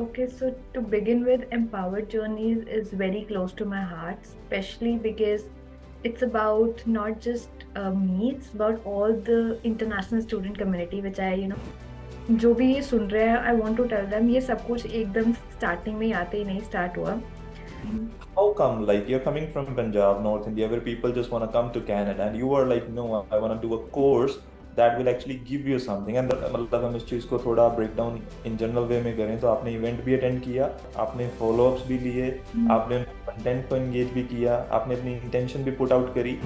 Okay, so to begin with, Empowered Journeys is very close to my heart, especially because it's about not just me, it's about all the international student community, which जो भी ये सुन रहे हैं, I want to tell them ये सब कुछ एकदम starting में आते ही नहीं स्टार्ट हुआ. How come, like, you're coming from Punjab, North India, where people just want to come to Canada, and you are like, no, I want to do a course that will actually give you something. And मतलब हम इस चीज़ को थोड़ा break down in general way में करें तो आपने इवेंट भी अटेंड किया, आपने फॉलो अप्स भी लिए, आपने कंटेंट को एंगेज भी किया, आपने अपनी इंटेंशन भी पुट आउट करी.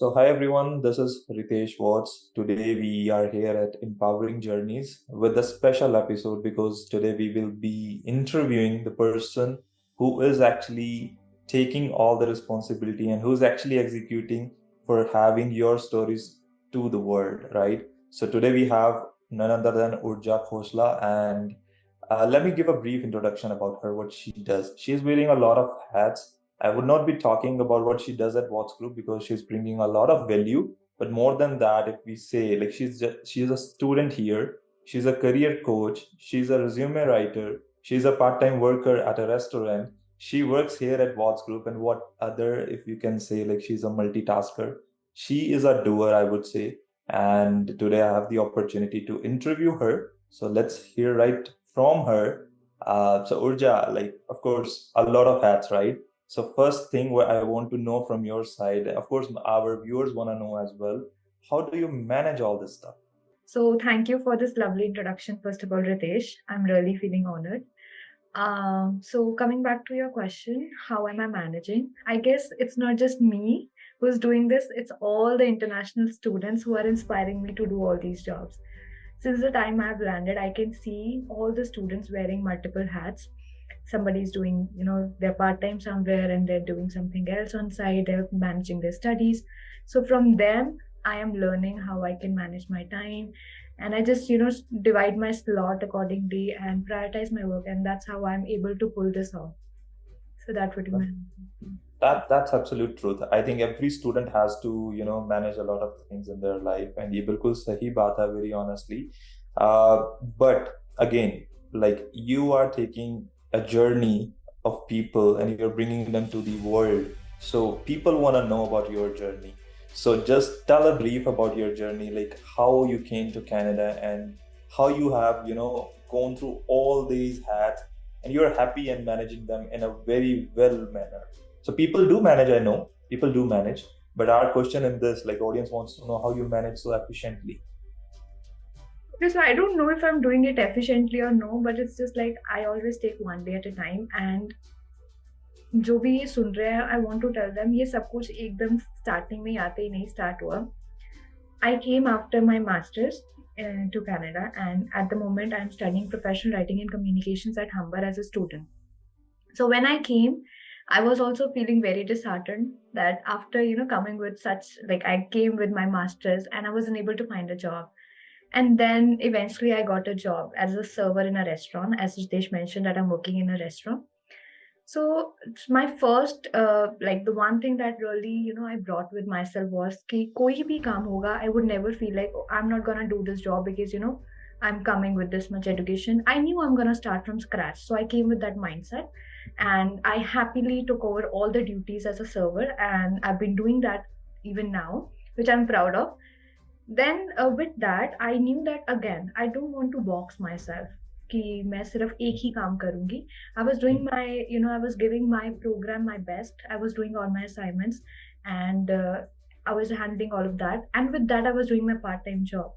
So, hi everyone, this is Ritesh Watts. Today we are here at Empowering Journeys with a special episode because today we will be interviewing the person who is actually taking all the responsibility and who is actually executing for having your stories to the world, right? So, today we have none other than Urja Khosla, and let me give a brief introduction about her, what she does. She is wearing a lot of hats. I would not be talking about what she does at Watts Group because she's bringing a lot of value. But more than that, if we say like she's a student here, she's a career coach, she's a resume writer, she's a part-time worker at a restaurant. She works here at Watts Group, and what other, if you can say, like she's a multitasker. She is a doer, I would say. And today I have the opportunity to interview her. So let's hear right from her. So Urja, like of course, a lot of hats, right? So first thing what I want to know from your side, of course, our viewers want to know as well, how do you manage all this stuff? So thank you for this lovely introduction, first of all, Ritesh. I'm really feeling honored. So coming back to your question, how am I managing? I guess it's not just me who's doing this, it's all the international students who are inspiring me to do all these jobs. Since the time I've landed, I can see all the students wearing multiple hats. Somebody's doing, they're part-time somewhere and they're doing something else on site, they're managing their studies. So from them, I am learning how I can manage my time. And I just, divide my slot accordingly and prioritize my work. And that's how I'm able to pull this off. So that would be my. That's absolute truth. I think every student has to, manage a lot of things in their life. And ये बिल्कुल सही बात है, very honestly. But again, like you are taking a journey of people and you're bringing them to the world. So people want to know about your journey. So just tell a brief about your journey, like how you came to Canada and how you have, gone through all these hats and you're happy and managing them in a very well manner. So people do manage, I know, people do manage. But our question in this, like audience wants to know how you manage so efficiently. Okay, so I don't know if I'm doing it efficiently or no, but it's just like I always take one day at a time. And जो भी ये सुन रहे हैं, I want to tell them ये सब कुछ एकदम starting में आते ही नहीं स्टार्ट हुआ. I came after my master's to Canada, and at the moment I'm studying professional writing and communications at Humber as a student. So when I came, I was also feeling very disheartened that after coming with such, like, I came with my master's and I wasn't able to find a job. And then eventually I got a job as a server in a restaurant. As Ritesh mentioned, that I'm working in a restaurant. So my first, like the one thing that really, I brought with myself was कि कोई भी काम होगा, I would never feel like, oh, I'm not gonna do this job because, I'm coming with this much education. I knew I'm gonna start from scratch. So I came with that mindset and I happily took over all the duties as a server, and I've been doing that even now, which I'm proud of. Then with that, I knew that again, I don't want to box myself. कि मैं सिर्फ एक ही काम करूंगी. I was doing my, I was giving my program my best. I was doing all my assignments and I was handling all of that. And with that, I was doing my part-time job.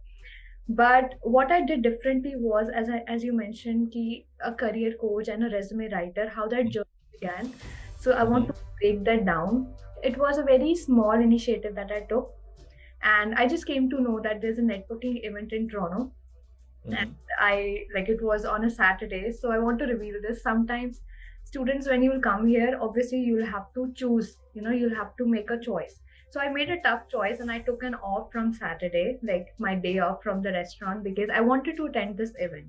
But what I did differently was, as you mentioned, ki a career coach and a resume writer, how that journey began. So I want to break that down. It was a very small initiative that I took. And I just came to know that there's a networking event in Toronto. And it was on a Saturday. So I want to reveal this. Sometimes students, when you will come here, obviously you'll have to choose, you'll have to make a choice. So I made a tough choice and I took an off from Saturday, like my day off from the restaurant, because I wanted to attend this event.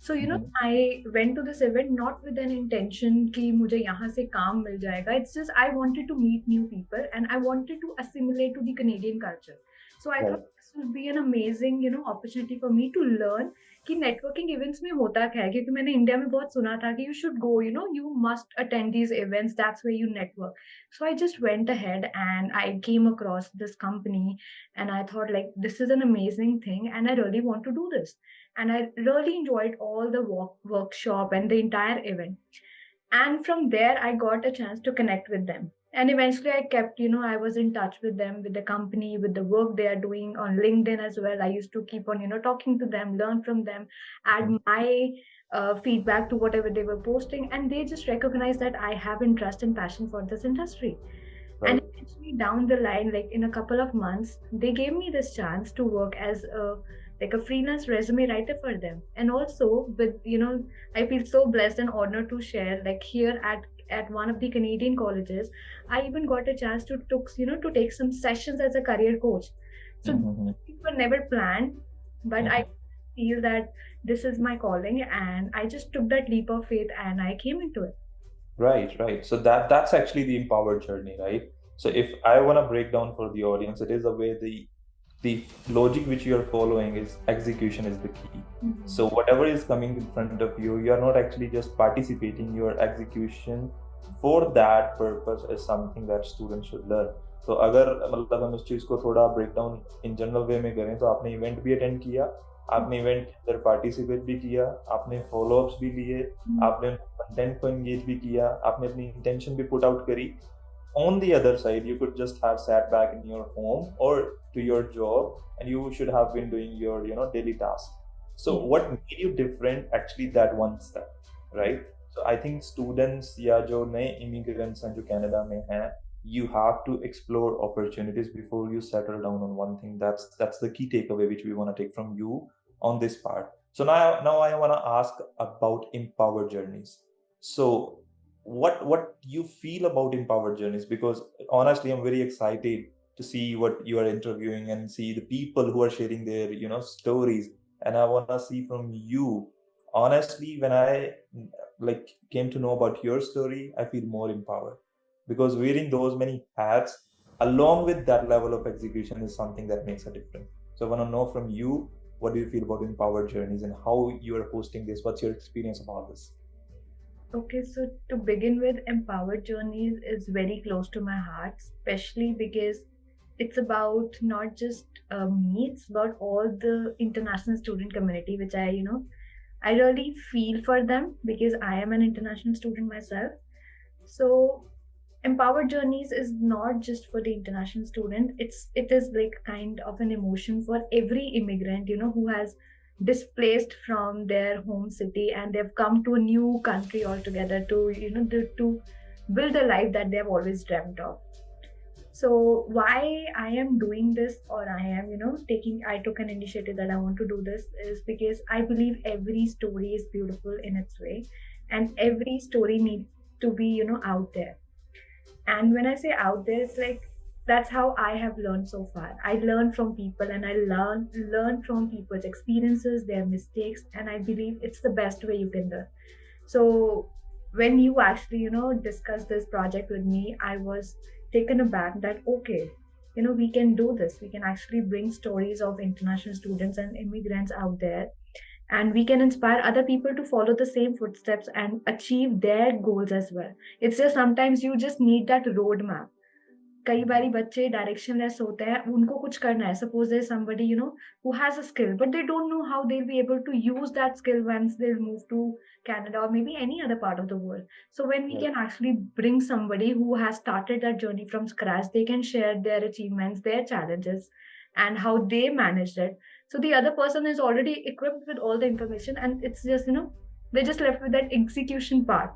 So, I went to this event not with an intention कि मुझे यहाँ से काम मिल जाएगा. It's just I wanted to meet new people and I wanted to assimilate to the Canadian culture. So I Right. thought this would be an amazing, opportunity for me to learn कि networking events में होता क्या है, क्योंकि मैंने India में बहुत सुना था कि you should go, you must attend these events, that's where you network. So I just went ahead and I came across this company, and I thought like this is an amazing thing and I really want to do this. And I really enjoyed all the workshop and the entire event. And from there I got a chance to connect with them, and eventually I kept, I was in touch with them, with the company, with the work they are doing on LinkedIn as well. I used to keep on, talking to them, learn from them, add Mhm. my feedback to whatever they were posting, and they just recognize that I have interest and passion for this industry. And Right. eventually down the line, like in a couple of months, they gave me this chance to work as a freelance resume writer for them. And also with, I feel so blessed and honored to share, like here at one of the Canadian colleges, I even got a chance to take some sessions as a career coach. So Mhm. things were never planned, but I Mhm. feel that this is my calling, and I just took that leap of faith and I came into it. Right, right. So that's actually the empowered journey, right? So if I want to break down for the audience, it is a way the logic which you are following is execution is the key. Mhm. So whatever is coming in front of you, you are not actually just participating, your execution for that purpose is something that students should learn. तो अगर मतलब हम इस चीज़ को थोड़ा break down in general way में करें तो आपने इवेंट भी अटेंड किया, आपने इवेंट के अंदर पार्टिसिपेट भी किया, आपने फॉलोअप्स भी लिए, आपने कंटेंट को एंगेज भी किया, आपने अपनी इंटेंशन भी पुट आउट करी. On the other side, you could just have sat back in your home or to your job, and you should have been doing your daily tasks. So Yeah. what made you different actually that one step, right? So I think students या जो नए immigrants हैं जो Canada में हैं, you have to explore opportunities before you settle down on one thing. That's the key takeaway which we want to take from you on this part. So now I want to ask about empowered journeys. So what you feel about empowered journeys, because honestly I'm very excited to see what you are interviewing and see the people who are sharing their stories, and I want to see from you. Honestly, when I like came to know about your story, I feel more empowered, because wearing those many hats along with that level of execution is something that makes a difference. So I want to know from you, what do you feel about empowered journeys and how you are hosting this? What's your experience about this? Okay, so to begin with, Empowered Journeys is very close to my heart, especially because it's about not just me, it's about all the international student community, which I really feel for them because I am an international student myself. So Empowered Journeys is not just for the international student. It is like kind of an emotion for every immigrant, who has displaced from their home city and they've come to a new country altogether to, to build a life that they've always dreamt of. So why I am doing this, or I am, I took an initiative that I want to do this, is because I believe every story is beautiful in its way, and every story needs to be, out there. And when I say out there, it's like that's how I have learned so far. I learn from people, and I learn from people's experiences, their mistakes, and I believe it's the best way you can learn. So when you actually, discuss this project with me, I was taken aback that okay, we can do this. We can actually bring stories of international students and immigrants out there, and we can inspire other people to follow the same footsteps and achieve their goals as well. It's just sometimes you just need that roadmap. कई बारी बच्चे directionless होते हैं, उनको कुछ करना है, suppose there somebody who has a skill but they don't know how they'll be able to use that skill once they'll move to Canada or maybe any other part of the world. So when we Right. can actually bring somebody who has started that journey from scratch, they can share their achievements, their challenges, and how they managed it. So the other person is already equipped with all the information, and it's just, they're just left with that execution part.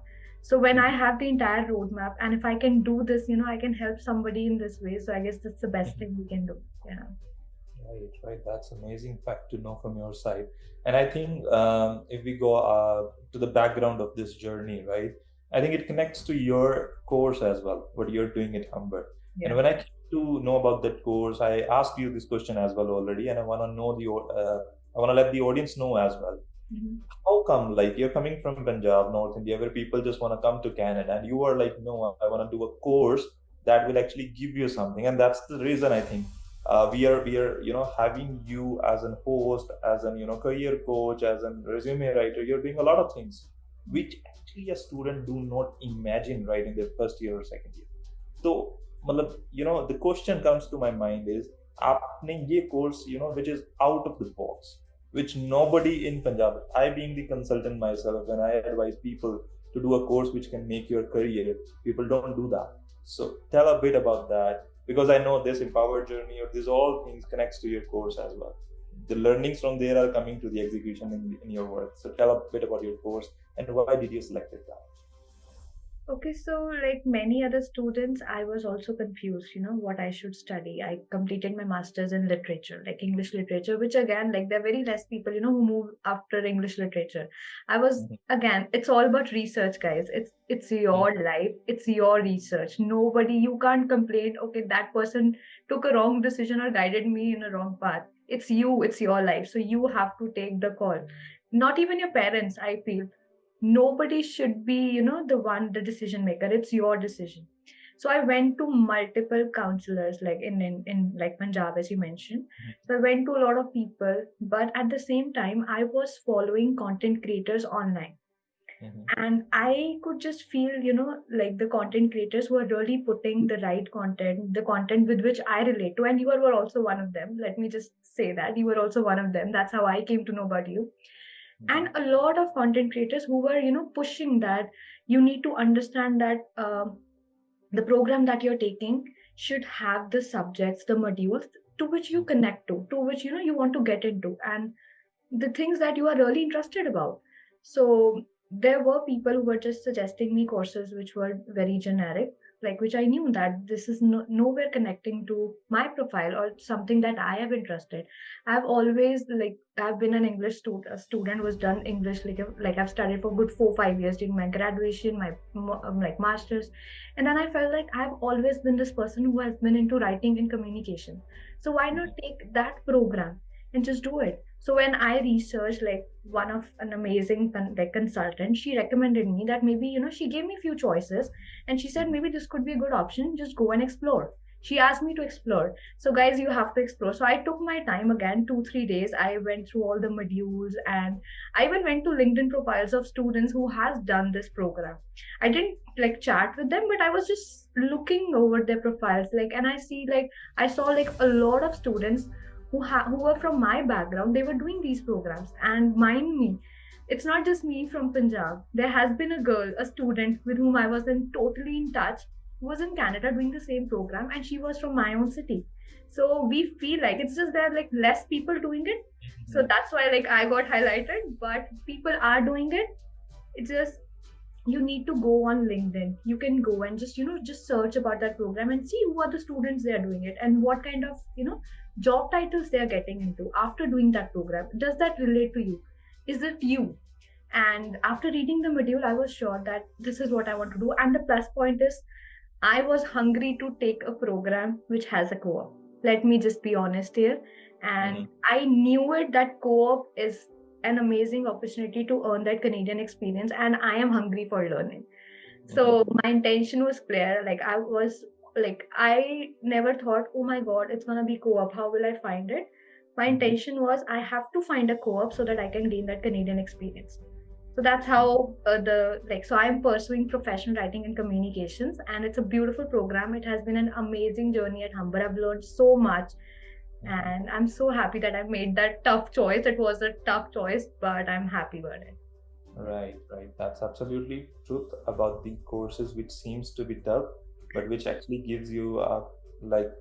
So when I have the entire roadmap, and if I can do this, I can help somebody in this way. So I guess that's the best thing we can do. Yeah. Right, right. That's amazing fact to know from your side. And I think if we go to the background of this journey, right, I think it connects to your course as well, what you're doing at Humber. And Yeah. when I came to know about that course, I asked you this question as well already, and I want to know I want to let the audience know as well. Mhm. How come, like, you're coming from Punjab, North India, where people just want to come to Canada, and you are like, no, I want to do a course that will actually give you something, and that's the reason I think we are having you as an host, as an career coach, as a resume writer. You're doing a lot of things which actually a student do not imagine right in their first year or second year. So मतलब the question comes to my mind is आपने ये course which is out of the box, which nobody in Punjab, I being the consultant myself, when I advise people to do a course which can make your career, people don't do that. So tell a bit about that, because I know this Empower journey or this all things connects to your course as well. The learnings from there are coming to the execution in your work. So tell a bit about your course and why did you select it that? Okay, so like many other students, I was also confused, what I should study. I completed my master's in literature, like English literature, which again, like there are very less people, who move after English literature. I was Mhm. again, it's all about research, guys. It's your life, it's your research. Nobody, you can't complain, okay, that person took a wrong decision or guided me in a wrong path. It's you, it's your life. So you have to take the call. Not even your parents, I feel nobody should be the decision maker. It's your decision. So I went to multiple counselors, like in like Punjab, as you mentioned. So I went to a lot of people, but at the same time I was following content creators online, Mhm. and I could just feel like the content creators were really putting the right content, the content with which I relate to, and you were also one of them. Let me just say that you were also one of them. That's how I came to know about you. And Mhm. a lot of content creators who were pushing that you need to understand that the program that you're taking should have the subjects, the modules to which you connect to which you want to get into, and the things that you are really interested about. So there were people who were just suggesting me courses which were very generic, like which I knew that this is nowhere connecting to my profile or something that I have interested. I've always like I've been an English student who's done English like I've studied for good 4 5 years during my graduation, my like masters, and then I felt like I've always been this person who has been into writing and communication. So why not take that program and just do it? So when I researched, like one of an amazing like consultant, she recommended me that maybe she gave me a few choices, and she said maybe this could be a good option. Just go and explore. She asked me to explore. So guys, you have to explore. So I took my time again, 2 3 days. I went through all the modules, and I even went to LinkedIn profiles of students who has done this program. I didn't like chat with them, but I was just looking over their profiles, like, and I saw like a lot of students who were from my background. They were doing these programs, and mind me, it's not just me from Punjab. There has been a girl, a student with whom I was in totally in touch, who was in Canada doing the same program, and she was from my own city. So we feel like it's just there are like less people doing it. So Mhm. that's why like I got highlighted, but people are doing it. It's just you need to go on LinkedIn. You can go and just search about that program and see who are the students they are doing it, and what kind of job titles they are getting into after doing that program. Does that relate to you? Is it you? And after reading the module, I was sure that this is what I want to do. And the plus point is, I was hungry to take a program which has a co-op. Let me just be honest here. And Mhm. I knew it that co-op is an amazing opportunity to earn that Canadian experience. And I am hungry for learning. Mhm. So my intention was clear. I never thought, oh my God, it's going to be co-op. How will I find it? My Mhm. intention was I have to find a co-op so that I can gain that Canadian experience. So that's how so I'm pursuing professional writing and communications, and it's a beautiful program. It has been an amazing journey at Humber. I've learned so much, Mhm. and I'm so happy that I made that tough choice. It was a tough choice, but I'm happy about it. Right, right. That's absolutely truth about the courses which seems to be tough, but which actually gives you like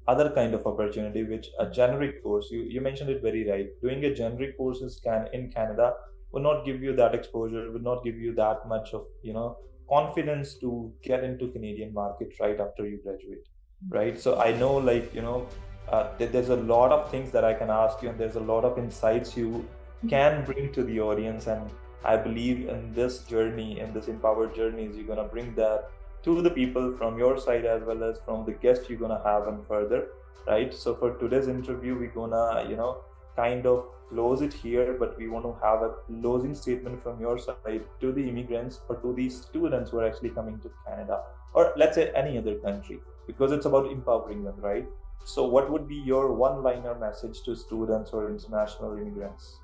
other kind of opportunity, which a generic course, you mentioned it very right. Doing a generic courses can in Canada will not give you that exposure, will not give you that much of, confidence to get into Canadian market right after you graduate. Right. So I know like, there's a lot of things that I can ask you, and there's a lot of insights you can bring to the audience, and I believe in this journey, in this empowered journeys, you're gonna bring that to the people from your side as well as from the guests you're gonna have and further, right? So for today's interview, we're gonna, kind of close it here, but we want to have a closing statement from your side to the immigrants or to the students who are actually coming to Canada, or let's say any other country, because it's about empowering them, right? So, what would be your one-liner message to students or international immigrants?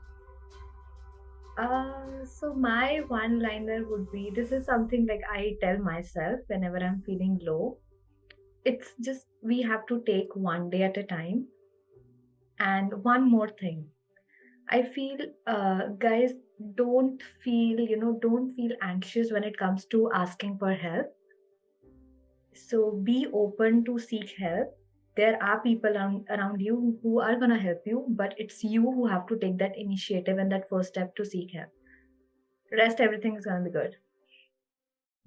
So my one liner would be, this is something like I tell myself whenever I'm feeling low. It's just we have to take one day at a time. And one more thing, I feel, guys, don't feel anxious when it comes to asking for help. So be open to seek help. There are people around you who are going to help you, but it's you who have to take that initiative and that first step to seek help. Rest, everything is going to be good.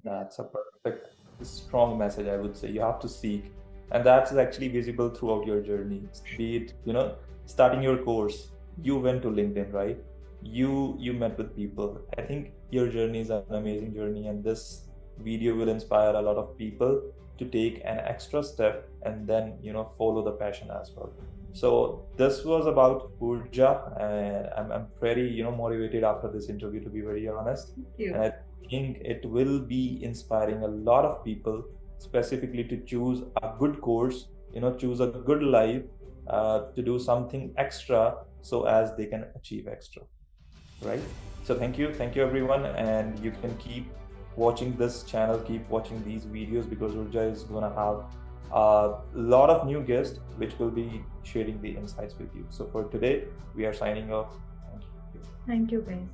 That's a perfect, strong message, I would say. You have to seek, and that's actually visible throughout your journey. Be it, starting your course, you went to LinkedIn, right? You met with people. I think your journey is an amazing journey, and this video will inspire a lot of people to take an extra step and then follow the passion as well. So this was about Urja, and I'm pretty motivated after this interview, to be very honest. Thank you. And I think it will be inspiring a lot of people, specifically to choose a good course, choose a good life, to do something extra so as they can achieve extra, right? So thank you everyone, and you can keep watching this channel, keep watching these videos, because Urja is gonna have a lot of new guests which will be sharing the insights with you. So for today, we are signing off. Thank you. Thank you, guys.